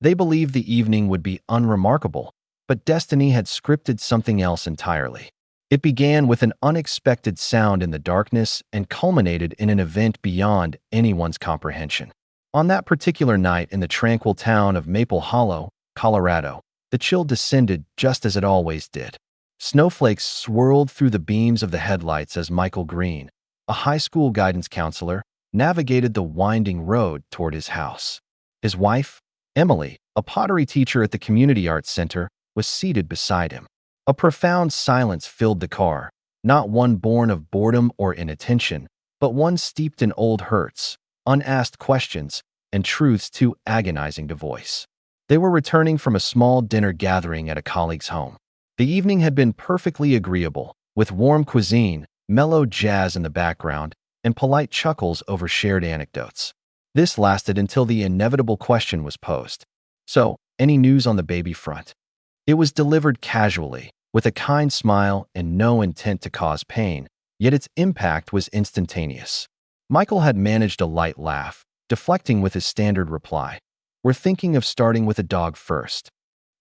They believed the evening would be unremarkable, but destiny had scripted something else entirely. It began with an unexpected sound in the darkness and culminated in an event beyond anyone's comprehension. On that particular night in the tranquil town of Maple Hollow, Colorado, the chill descended just as it always did. Snowflakes swirled through the beams of the headlights as Michael Green, a high school guidance counselor, navigated the winding road toward his house. His wife, Emily, a pottery teacher at the Community Arts Center, was seated beside him. A profound silence filled the car, not one born of boredom or inattention, but one steeped in old hurts, unasked questions, and truths too agonizing to voice. They were returning from a small dinner gathering at a colleague's home. The evening had been perfectly agreeable, with warm cuisine, mellow jazz in the background, and polite chuckles over shared anecdotes. This lasted until the inevitable question was posed. So, any news on the baby front? It was delivered casually, with a kind smile and no intent to cause pain, yet its impact was instantaneous. Michael had managed a light laugh, deflecting with his standard reply, "We're thinking of starting with a dog first."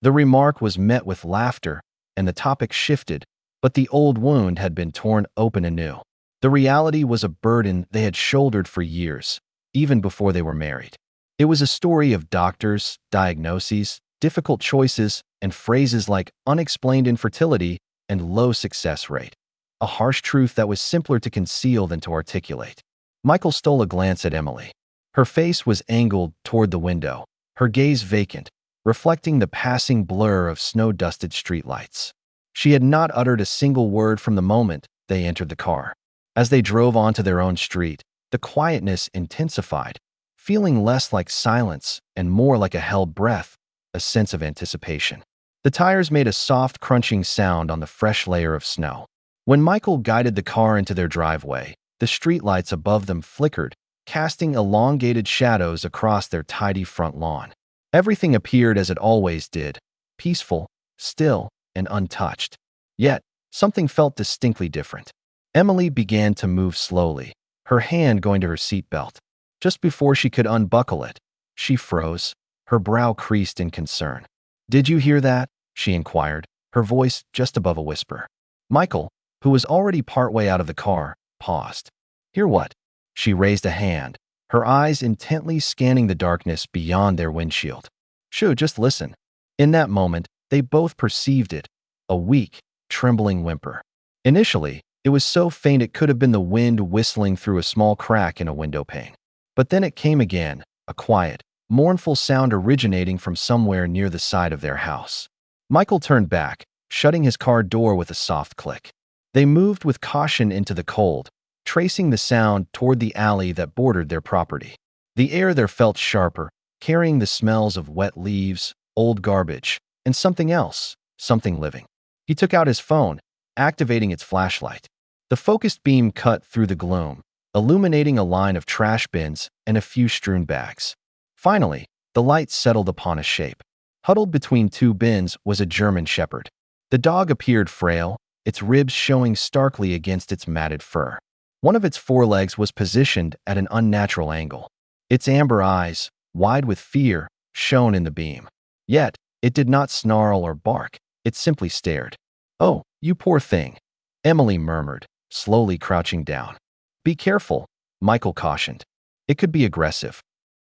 The remark was met with laughter, and the topic shifted, but the old wound had been torn open anew. The reality was a burden they had shouldered for years, even before they were married. It was a story of doctors, diagnoses, difficult choices, and phrases like unexplained infertility and low success rate. A harsh truth that was simpler to conceal than to articulate. Michael stole a glance at Emily. Her face was angled toward the window, her gaze vacant, reflecting the passing blur of snow-dusted streetlights. She had not uttered a single word from the moment they entered the car. As they drove onto their own street, the quietness intensified, feeling less like silence and more like a held breath, a sense of anticipation. The tires made a soft crunching sound on the fresh layer of snow. When Michael guided the car into their driveway, the streetlights above them flickered, casting elongated shadows across their tidy front lawn. Everything appeared as it always did, peaceful, still, and untouched. Yet, something felt distinctly different. Emily began to move slowly, her hand going to her seatbelt. Just before she could unbuckle it, she froze, her brow creased in concern. "Did you hear that?" she inquired, her voice just above a whisper. Michael, who was already partway out of the car, paused. "Hear what?" She raised a hand, her eyes intently scanning the darkness beyond their windshield. "Shoo, just listen." In that moment, they both perceived it, a weak, trembling whimper. Initially, it was so faint it could have been the wind whistling through a small crack in a window pane. But then it came again, a quiet, mournful sound originating from somewhere near the side of their house. Michael turned back, shutting his car door with a soft click. They moved with caution into the cold, tracing the sound toward the alley that bordered their property. The air there felt sharper, carrying the smells of wet leaves, old garbage, and something else, something living. He took out his phone, activating its flashlight. The focused beam cut through the gloom, illuminating a line of trash bins and a few strewn bags. Finally, the light settled upon a shape. Huddled between two bins was a German shepherd. The dog appeared frail, its ribs showing starkly against its matted fur. One of its forelegs was positioned at an unnatural angle. Its amber eyes, wide with fear, shone in the beam. Yet, it did not snarl or bark, it simply stared. "Oh, you poor thing," Emily murmured, slowly crouching down. "Be careful," Michael cautioned. It could be aggressive.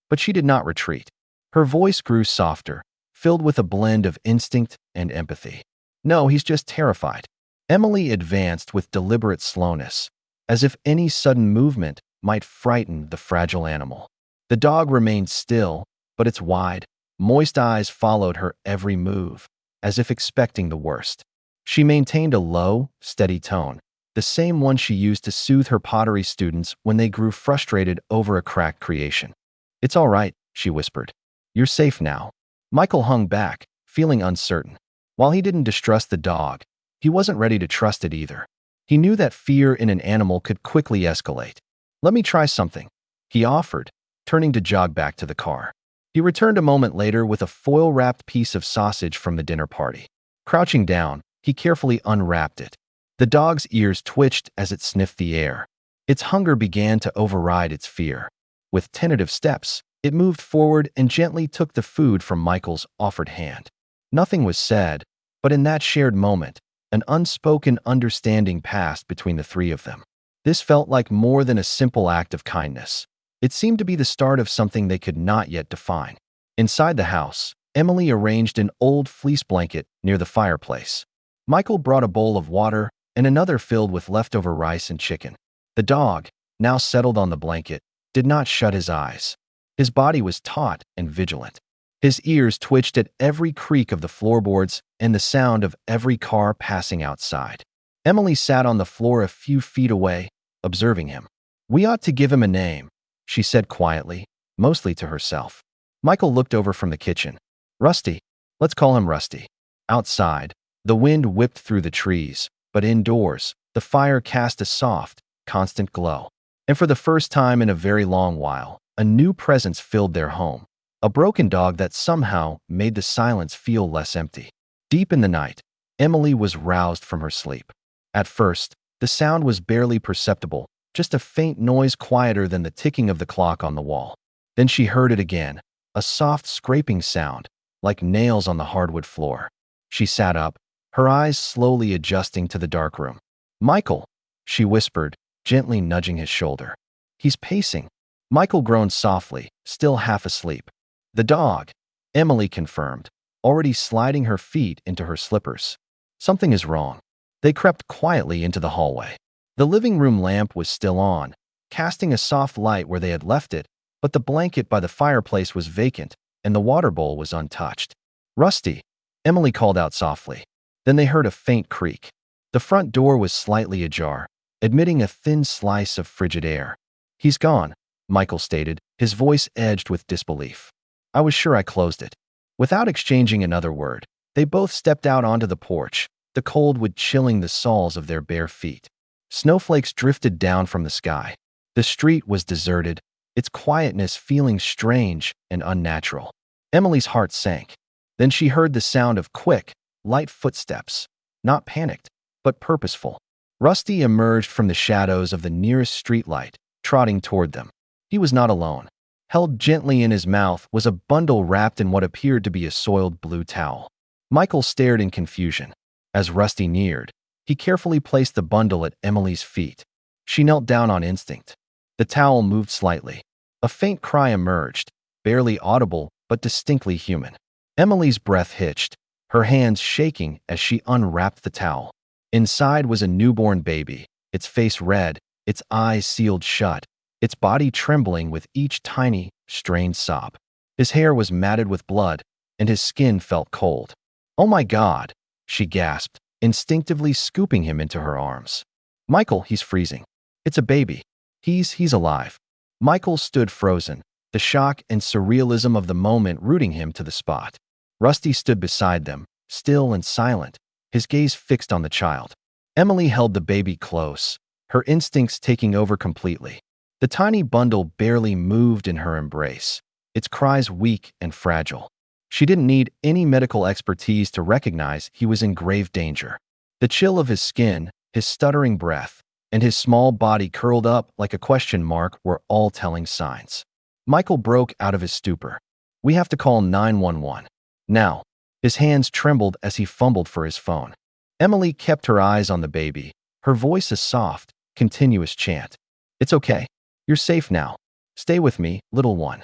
But she did not retreat. Her voice grew softer, filled with a blend of instinct and empathy. "No, he's just terrified." Emily advanced with deliberate slowness, as if any sudden movement might frighten the fragile animal. The dog remained still, but its wide, moist eyes followed her every move, as if expecting the worst. She maintained a low, steady tone, the same one she used to soothe her pottery students when they grew frustrated over a cracked creation. "It's all right," she whispered. "You're safe now." Michael hung back, feeling uncertain. While he didn't distrust the dog, he wasn't ready to trust it either. He knew that fear in an animal could quickly escalate. "Let me try something," he offered, turning to jog back to the car. He returned a moment later with a foil-wrapped piece of sausage from the dinner party. Crouching down, he carefully unwrapped it. The dog's ears twitched as it sniffed the air. Its hunger began to override its fear. With tentative steps, It moved forward and gently took the food from Michael's offered hand. Nothing was said, but in that shared moment, an unspoken understanding passed between the three of them. This felt like more than a simple act of kindness. It seemed to be the start of something they could not yet define. Inside the house, Emily arranged an old fleece blanket near the fireplace. Michael brought a bowl of water and another filled with leftover rice and chicken. The dog, now settled on the blanket, did not shut his eyes. His body was taut and vigilant. His ears twitched at every creak of the floorboards and the sound of every car passing outside. Emily sat on the floor a few feet away, observing him. "We ought to give him a name," she said quietly, mostly to herself. Michael looked over from the kitchen. "Rusty. Let's call him Rusty." Outside, the wind whipped through the trees, but indoors, the fire cast a soft, constant glow. And for the first time in a very long while, a new presence filled their home. A broken dog that somehow made the silence feel less empty. Deep in the night, Emily was roused from her sleep. At first, the sound was barely perceptible, just a faint noise quieter than the ticking of the clock on the wall. Then she heard it again, a soft scraping sound, like nails on the hardwood floor. She sat up, her eyes slowly adjusting to the dark room. "Michael," she whispered, gently nudging his shoulder. "He's pacing." Michael groaned softly, still half asleep. "The dog," Emily confirmed, already sliding her feet into her slippers. "Something is wrong." They crept quietly into the hallway. The living room lamp was still on, casting a soft light where they had left it, but the blanket by the fireplace was vacant and the water bowl was untouched. "Rusty," Emily called out softly. Then they heard a faint creak. The front door was slightly ajar, admitting a thin slice of frigid air. "He's gone," Michael stated, his voice edged with disbelief. "I was sure I closed it." Without exchanging another word, they both stepped out onto the porch, the cold wind chilling the soles of their bare feet. Snowflakes drifted down from the sky. The street was deserted, its quietness feeling strange and unnatural. Emily's heart sank. Then she heard the sound of quick, light footsteps, not panicked, but purposeful. Rusty emerged from the shadows of the nearest streetlight, trotting toward them. He was not alone. Held gently in his mouth was a bundle wrapped in what appeared to be a soiled blue towel. Michael stared in confusion. As Rusty neared, he carefully placed the bundle at Emily's feet. She knelt down on instinct. The towel moved slightly. A faint cry emerged, barely audible but distinctly human. Emily's breath hitched, her hands shaking as she unwrapped the towel. Inside was a newborn baby, its face red, its eyes sealed shut, its body trembling with each tiny, strained sob. His hair was matted with blood, and his skin felt cold. "Oh my God," she gasped, instinctively scooping him into her arms. "Michael, he's freezing. It's a baby. He's alive." Michael stood frozen, the shock and surrealism of the moment rooting him to the spot. Rusty stood beside them, still and silent, his gaze fixed on the child. Emily held the baby close, her instincts taking over completely. The tiny bundle barely moved in her embrace, its cries weak and fragile. She didn't need any medical expertise to recognize he was in grave danger. The chill of his skin, his stuttering breath, and his small body curled up like a question mark were all telling signs. Michael broke out of his stupor. "We have to call 911. Now." His hands trembled as he fumbled for his phone. Emily kept her eyes on the baby, her voice a soft, continuous chant. "It's okay. You're safe now. Stay with me, little one."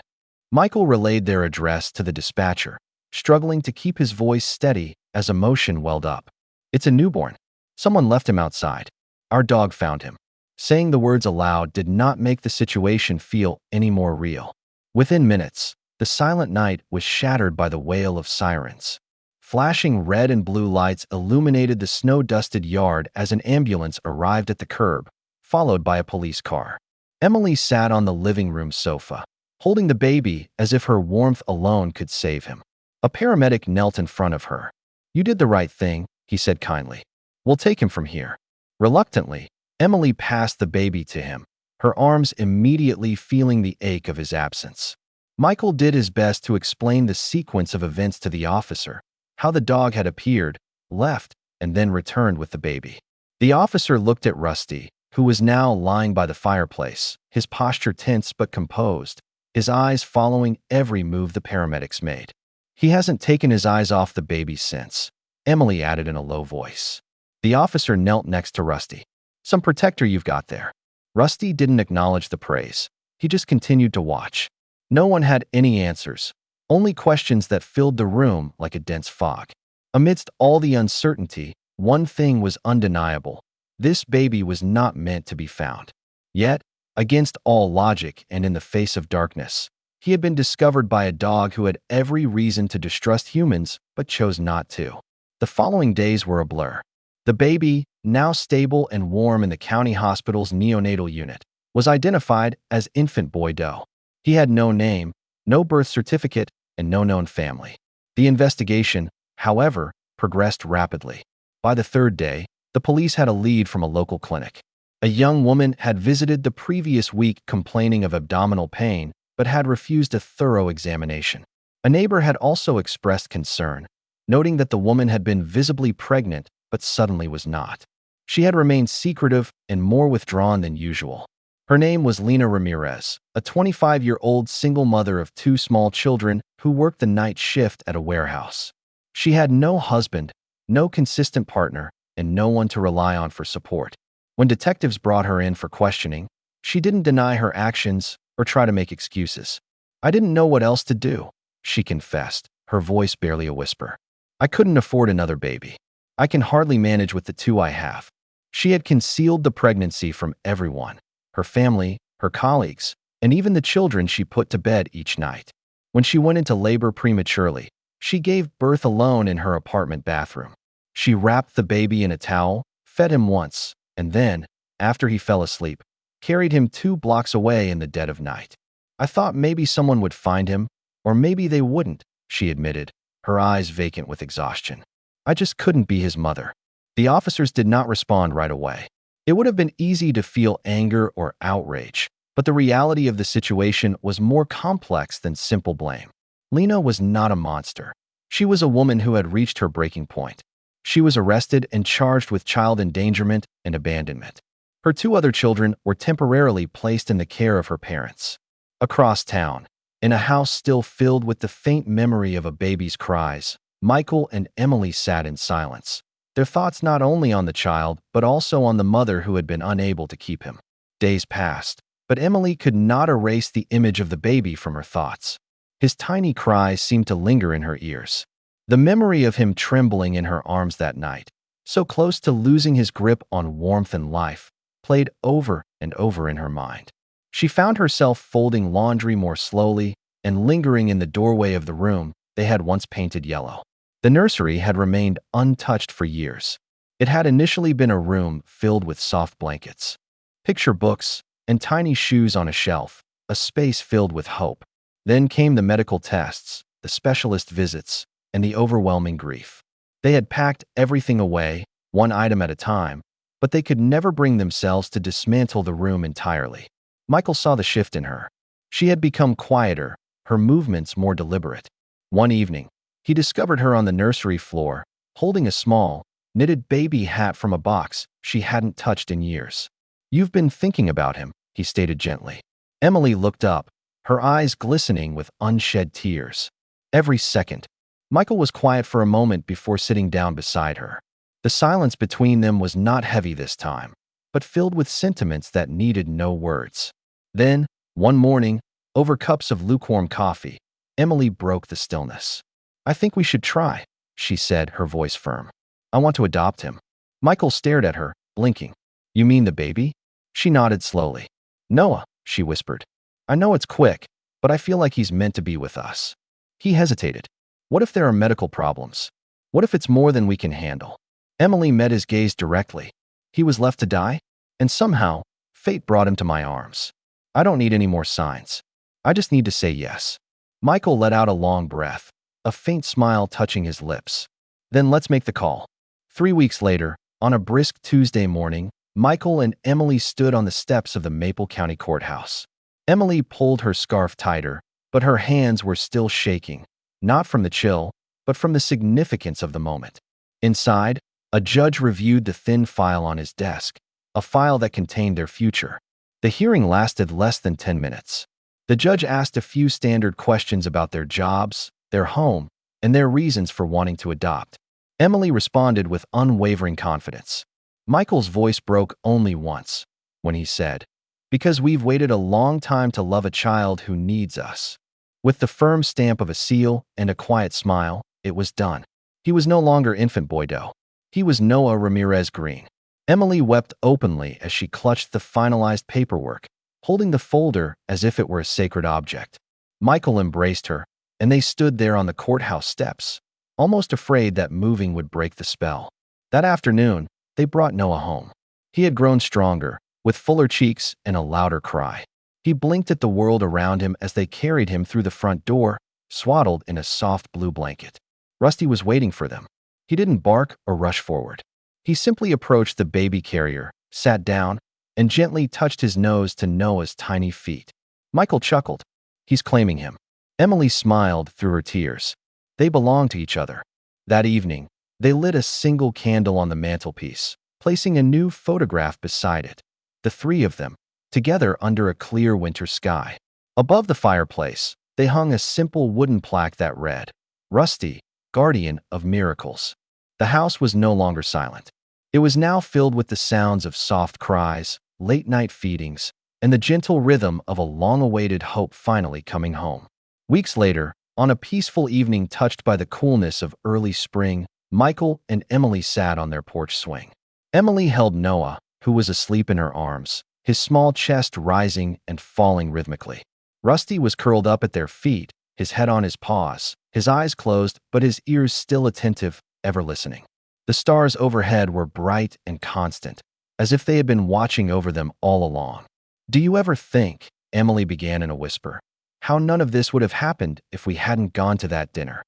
Michael relayed their address to the dispatcher, struggling to keep his voice steady as emotion welled up. "It's a newborn. Someone left him outside. Our dog found him." Saying the words aloud did not make the situation feel any more real. Within minutes, the silent night was shattered by the wail of sirens. Flashing red and blue lights illuminated the snow-dusted yard as an ambulance arrived at the curb, followed by a police car. Emily sat on the living room sofa, holding the baby as if her warmth alone could save him. A paramedic knelt in front of her. "You did the right thing," he said kindly. "We'll take him from here." Reluctantly, Emily passed the baby to him, her arms immediately feeling the ache of his absence. Michael did his best to explain the sequence of events to the officer, how the dog had appeared, left, and then returned with the baby. The officer looked at Rusty, who was now lying by the fireplace, his posture tense but composed. his eyes following every move the paramedics made. He hasn't taken his eyes off the baby since, Emily added in a low voice. The officer knelt next to Rusty. Some protector you've got there. Rusty didn't acknowledge the praise. He just continued to watch. No one had any answers, only questions that filled the room like a dense fog. Amidst all the uncertainty, one thing was undeniable. This baby was not meant to be found. Yet, against all logic and in the face of darkness, he had been discovered by a dog who had every reason to distrust humans but chose not to. The following days were a blur. The baby, now stable and warm in the county hospital's neonatal unit, was identified as infant boy Doe. He had no name, no birth certificate, and no known family. The investigation, however, progressed rapidly. By the third day, the police had a lead from a local clinic. A young woman had visited the previous week complaining of abdominal pain, but had refused a thorough examination. A neighbor had also expressed concern, noting that the woman had been visibly pregnant but suddenly was not. She had remained secretive and more withdrawn than usual. Her name was Lena Ramirez, a 25-year-old single mother of 2 small children who worked the night shift at a warehouse. She had no husband, no consistent partner, and no one to rely on for support. When detectives brought her in for questioning, she didn't deny her actions or try to make excuses. "I didn't know what else to do," she confessed, her voice barely a whisper. "I couldn't afford another baby. I can hardly manage with the 2 I have." She had concealed the pregnancy from everyone, her family, her colleagues, and even the children she put to bed each night. When she went into labor prematurely, she gave birth alone in her apartment bathroom. She wrapped the baby in a towel, fed him once, and then, after he fell asleep, carried him 2 blocks away in the dead of night. "I thought maybe someone would find him, or maybe they wouldn't," she admitted, her eyes vacant with exhaustion. "I just couldn't be his mother." The officers did not respond right away. It would have been easy to feel anger or outrage, but the reality of the situation was more complex than simple blame. Lena was not a monster. She was a woman who had reached her breaking point. She was arrested and charged with child endangerment and abandonment. Her 2 other children were temporarily placed in the care of her parents. Across town, in a house still filled with the faint memory of a baby's cries, Michael and Emily sat in silence, their thoughts not only on the child but also on the mother who had been unable to keep him. Days passed, but Emily could not erase the image of the baby from her thoughts. His tiny cries seemed to linger in her ears. The memory of him trembling in her arms that night, so close to losing his grip on warmth and life, played over and over in her mind. She found herself folding laundry more slowly and lingering in the doorway of the room they had once painted yellow. The nursery had remained untouched for years. It had initially been a room filled with soft blankets, picture books, and tiny shoes on a shelf, a space filled with hope. Then came the medical tests, the specialist visits, and the overwhelming grief. They had packed everything away, one item at a time, but they could never bring themselves to dismantle the room entirely. Michael saw the shift in her. She had become quieter, her movements more deliberate. One evening, he discovered her on the nursery floor, holding a small, knitted baby hat from a box she hadn't touched in years. "You've been thinking about him," he stated gently. Emily looked up, her eyes glistening with unshed tears. Every second. Michael was quiet for a moment before sitting down beside her. The silence between them was not heavy this time, but filled with sentiments that needed no words. Then, one morning, over cups of lukewarm coffee, Emily broke the stillness. "I think we should try," she said, her voice firm. "I want to adopt him." Michael stared at her, blinking. "You mean the baby?" She nodded slowly. "Noah," she whispered. "I know it's quick, but I feel like he's meant to be with us." He hesitated. "What if there are medical problems? What if it's more than we can handle?" Emily met his gaze directly. "He was left to die? And somehow, fate brought him to my arms. I don't need any more signs. I just need to say yes." Michael let out a long breath, a faint smile touching his lips. "Then let's make the call." 3 weeks later, on a brisk Tuesday morning, Michael and Emily stood on the steps of the Maple County Courthouse. Emily pulled her scarf tighter, but her hands were still shaking, not from the chill, but from the significance of the moment. Inside, a judge reviewed the thin file on his desk, a file that contained their future. The hearing lasted less than 10 minutes. The judge asked a few standard questions about their jobs, their home, and their reasons for wanting to adopt. Emily responded with unwavering confidence. Michael's voice broke only once, when he said, "Because we've waited a long time to love a child who needs us." With the firm stamp of a seal and a quiet smile, it was done. He was no longer infant Boydo. He was Noah Ramirez Green. Emily wept openly as she clutched the finalized paperwork, holding the folder as if it were a sacred object. Michael embraced her, and they stood there on the courthouse steps, almost afraid that moving would break the spell. That afternoon, they brought Noah home. He had grown stronger, with fuller cheeks and a louder cry. He blinked at the world around him as they carried him through the front door, swaddled in a soft blue blanket. Rusty was waiting for them. He didn't bark or rush forward. He simply approached the baby carrier, sat down, and gently touched his nose to Noah's tiny feet. Michael chuckled. "He's claiming him." Emily smiled through her tears. They belonged to each other. That evening, they lit a single candle on the mantelpiece, placing a new photograph beside it. The three of them, together under a clear winter sky. Above the fireplace, they hung a simple wooden plaque that read, "Rusty, Guardian of Miracles." The house was no longer silent. It was now filled with the sounds of soft cries, late-night feedings, and the gentle rhythm of a long-awaited hope finally coming home. Weeks later, on a peaceful evening touched by the coolness of early spring, Michael and Emily sat on their porch swing. Emily held Noah, who was asleep in her arms, his small chest rising and falling rhythmically. Rusty was curled up at their feet, his head on his paws, his eyes closed but his ears still attentive, ever listening. The stars overhead were bright and constant, as if they had been watching over them all along. "Do you ever think," Emily began in a whisper, "how none of this would have happened if we hadn't gone to that dinner?"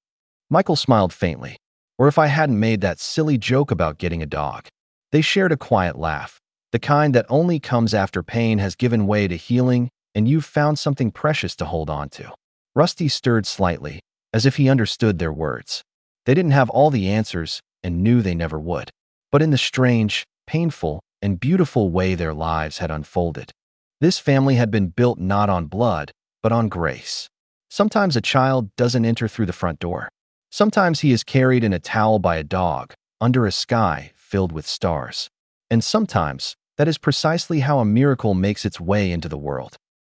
Michael smiled faintly. "Or if I hadn't made that silly joke about getting a dog." They shared a quiet laugh, the kind that only comes after pain has given way to healing and you've found something precious to hold on to. Rusty stirred slightly, as if he understood their words. They didn't have all the answers and knew they never would. But in the strange, painful, and beautiful way their lives had unfolded, this family had been built not on blood, but on grace. Sometimes a child doesn't enter through the front door. Sometimes he is carried in a towel by a dog, under a sky filled with stars. And sometimes, that is precisely how a miracle makes its way into the world.